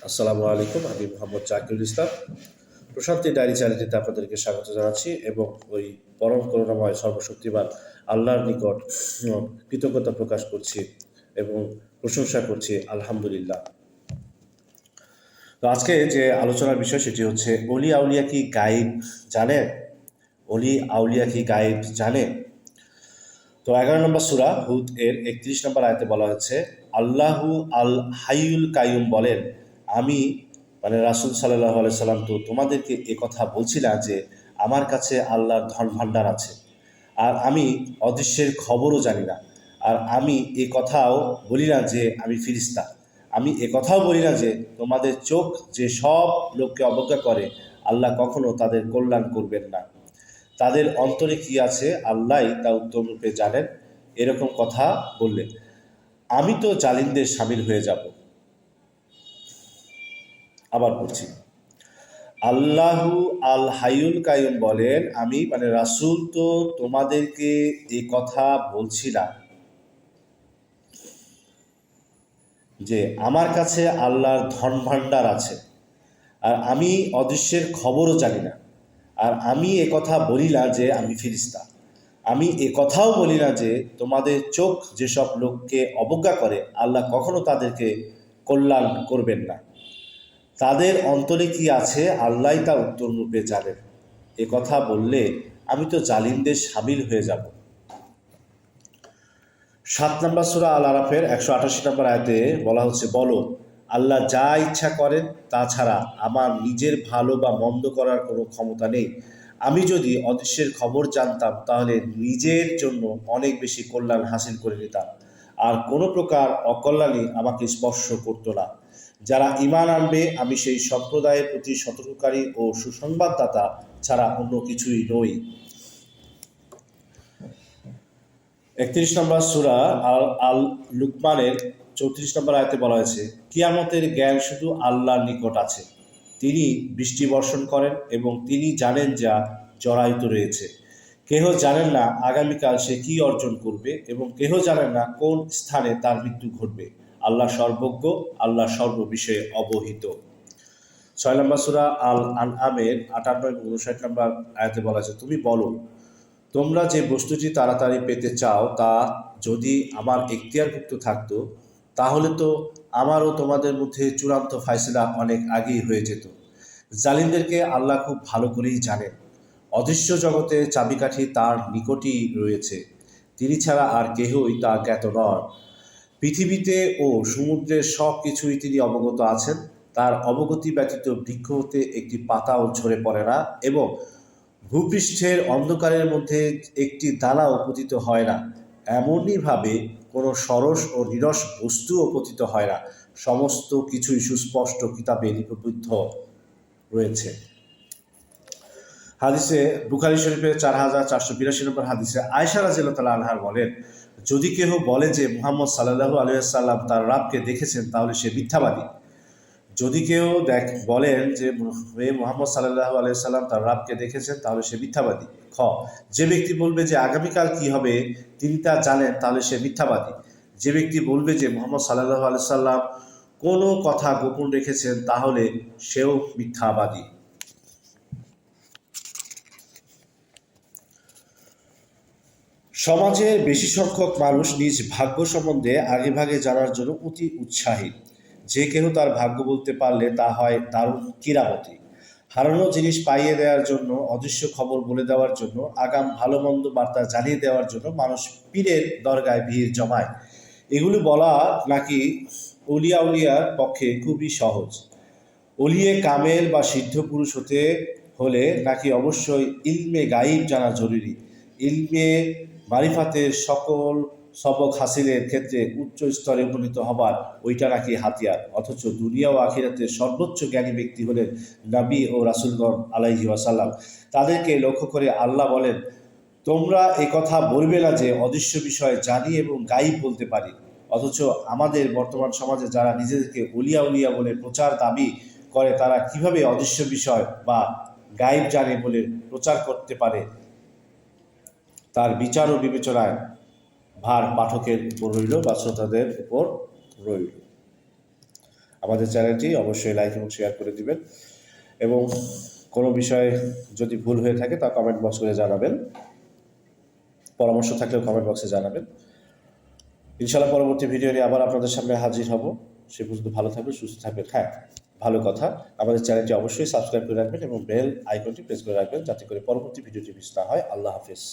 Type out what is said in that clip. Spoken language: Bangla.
আসসালামু আলাইকুম। আমি মোহাম্মদ জাকিরুল ইসলাম। প্রশান্তি ডায়েরি চ্যানেলটিতে আপনাদেরকে স্বাগত জানাচ্ছি এবং ওই পরম করুণাময় সর্বশক্তিমান আল্লাহর নিকট কৃতজ্ঞতা প্রকাশ করছি এবং প্রশংসা করছি আলহামদুলিল্লাহ। তো আজকে যে আলোচনার বিষয় সেটি হচ্ছে অলি আউলিয়া কি গায়েব জানেন? অলি আউলিয়া কি গায়েব জানে? তো 11 নম্বর সূরা হুদ এর 31 নম্বর আয়াতে বলা হচ্ছে, আল্লাহু আল হাইয়ুল কাইয়ুম বলেন, আমি মানে রাসূল সাল্লাল্লাহু আলাইহি সাল্লাম তো তোমাদেরকে কথা বলছি না যে আমার কাছে আল্লাহর ধন ভাণ্ডার আছে আর আমি অদৃশ্যের খবরও জানি না, আর আমি কথাও বলি না যে আমি ফিরিস্তা, আমি কথাও বলি না যে তোমাদের চোখ যে সব লোককে অবজ্ঞা করে আল্লাহ কখনো তাদের কল্যাণ করবেন না, তাদের অন্তরে কি আছে আল্লাহই তা উত্তম রূপে জানেন। এরকম কথা বললে আমি তো জালিমদের শামিল হয়ে যাব। আবার বলছি, আল্লাহু আল হাইয়ুল কাইয়ুম বলেন, আমি মানে রাসূল তো তোমাদেরকে কথা বলছি না যে আমার কাছে আল্লাহর ধন ভাণ্ডার আছে আর আমি অদৃশ্যের খবরও জানি না, আর আমি কথা বলি না যে আমি ফিরিস্তা, আমি কথাও বলি না যে তোমাদের চোখ যেসব লোককে অবজ্ঞা করে আল্লাহ কখনো তাদেরকে কল্যাণ করবেন না, তাদের অন্তরে কি আছে আল্লাহই তা উত্তম রূপে জানেন। কথা বললে আমি তো জালিমদের শামিল হয়ে যাব। 7 নম্বর সূরা আল আরাফের 188 নম্বর আয়াতে বলা হচ্ছে, বলো আল্লাহ যা ইচ্ছা করেন, তাছাড়া আমার নিজের ভালো বা মন্দ করার কোনো ক্ষমতা নেই। আমি যদি অদৃশ্যের খবর জানতাম তাহলে নিজের জন্য অনেক বেশি কল্যাণ হাসিল করে নিতাম, আর কোনো প্রকার অকল্যাণই আমাকে স্পর্শ করতো না। যারা ঈমান আনবে আমি সেই সম্প্রদায়ের প্রতি সতর্ককারী ও সুসংবাদদাতা ছাড়া অন্য কিছুই নই। 31 নম্বর সূরা আল আল লুকমানের 34 নম্বর আয়াতে বলা হয়েছে, কিয়ামতের জ্ঞান শুধু আল্লাহর নিকট আছে, তিনি বৃষ্টি বর্ষণ করেন এবং তিনি জানেন যা জরায়ুত রয়েছে। কেহ জানেন না আগামীকাল সে কি অর্জন করবে এবং কেহ জানেন না কোন স্থানে তার মৃত্যু ঘটবে। আল্লাহ সর্বজ্ঞ, আল্লাহ সর্ববিষয়ে অবহিত। 6 নম্বর সূরা আল আনআমের 58 এবং 59 নম্বর আয়াতে বলা আছে, তুমি বলো তোমরা যে বস্তুটি তাড়াতাড়ি পেতে চাও তা যদি আমার এখতিয়ারভুক্ত থাকতো তাহলে তো আমারও তোমাদের মধ্যে চূড়ান্ত ফায়সালা অনেক আগেই হয়ে যেত। জালিমদেরকে আল্লাহ খুব ভালো করেই জানেন। অদৃশ্য জগতে চাবিকাঠি তার নিকটই রয়েছে, তিনি ছাড়া আর কেহই তা জ্ঞাত নন। পৃথিবীতে ও সমুদ্রের সব কিছুই তিনি অবগত আছেন, তার অবগতি ব্যতীত বৃক্ষ হতে একটি পাতাও ঝরে পড়ে না এবং ভূপৃষ্ঠের অন্ধকারের মধ্যে একটি দানাও পতিত হয় না, এমনইভাবে কোনো সরস ও নিরস বস্তুও পতিত হয় না। সমস্ত কিছুই সুস্পষ্ট কিতাবে লিপিবদ্ধ রয়েছে। হাদিসে বুখারী শরীফের 4482 নম্বর হাদিসে আয়েশা রাদিয়াল্লাহু তাআলা আনহা বলেন, যদি কেহ বলে যে মুহাম্মদ সাল্লাল্লাহু আলাইহি ওয়াসাল্লাম তার রাবকে দেখেছেন তাহলে সে মিথ্যাবাদী। যদি কেউ বলেন যে মুহাম্মদ সাল্লাল্লাহু আলাইহি সাল্লাম তার রাবকে দেখেছেন তাহলে সে মিথ্যাবাদী। খ, যে ব্যক্তি বলবে যে আগামীকাল কি হবে তিনি তা জানেন তাহলে সে মিথ্যাবাদী। যে ব্যক্তি বলবে যে মুহাম্মদ সাল্লাল্লাহু আলাইহি সাল্লাম কোনো কথা গোপন রেখেছেন তাহলে সেও মিথ্যাবাদী। সমাজের বেশি সংখ্যক মানুষ নিজ ভাগ্য সম্বন্ধে আগেভাগে জানার জন্য অতি উৎসাহী। যে কেহ তার ভাগ্য বলতে পারলে তা হয় দারুণ কিরামতি। হারানো জিনিস পাইয়ে দেওয়ার জন্য, অদৃশ্য খবর বলে দেওয়ার জন্য, আগাম ভালো মন্দ বার্তা জানিয়ে দেওয়ার জন্য মানুষ পীরের দরগায় ভিড় জমায়। এগুলি বলা নাকি অলিয়া উলিয়ার পক্ষে খুবই সহজ। অলিয়ে কামেল বা সিদ্ধ পুরুষ হতে হলে নাকি অবশ্যই ইলমে গাইব জানা জরুরি। ইলমে মারিফাতের সকল সবক হাসিলের ক্ষেত্রে উচ্চ স্তরে উপনীত হবার ওইটা নাকি হাতিয়ার। অথচ দুনিয়া ও আখিরাতের সর্বোচ্চ জ্ঞানী ব্যক্তি হলেন নবী ও রাসূলগণ আলাইহি ওয়াসাল্লাম। তাদেরকে লক্ষ্য করে আল্লাহ বলেন, তোমরা কথা বলবে না যে অদৃশ্য বিষয় জানি এবং গাইব বলতে পারি। অথচ আমাদের বর্তমান সমাজে যারা নিজেদেরকে উলিয়া উলিয়া বলে প্রচার দাবি করে তারা কিভাবে অদৃশ্য বিষয় বা গাইব জানে বলে প্রচার করতে পারে, তার বিচার ও বিবেচনায় ভার পাঠকের উপর রইল বা শ্রোতাদের উপর রইল। আমাদের চ্যানেলটি অবশ্যই লাইক এবং শেয়ার করে দিবেন, এবং কোনো বিষয়ে যদি ভুল হয়ে থাকে তা কমেন্ট বক্স করে জানাবেন, পরামর্শ থাকলেও কমেন্ট বক্সে জানাবেন। ইনশাআল্লাহ পরবর্তী ভিডিও নিয়ে আবার আপনাদের সামনে হাজির হব। সে পর্যন্ত ভালো থাকবেন, সুস্থ থাকবেন। হ্যাঁ, ভালো কথা, আমাদের চ্যানেলটি অবশ্যই সাবস্ক্রাইব করে রাখবেন এবং বেল আইকনটি প্রেস করে রাখবেন, যাতে করে পরবর্তী ভিডিওটি মিস না হয়। আল্লাহ হাফেজ।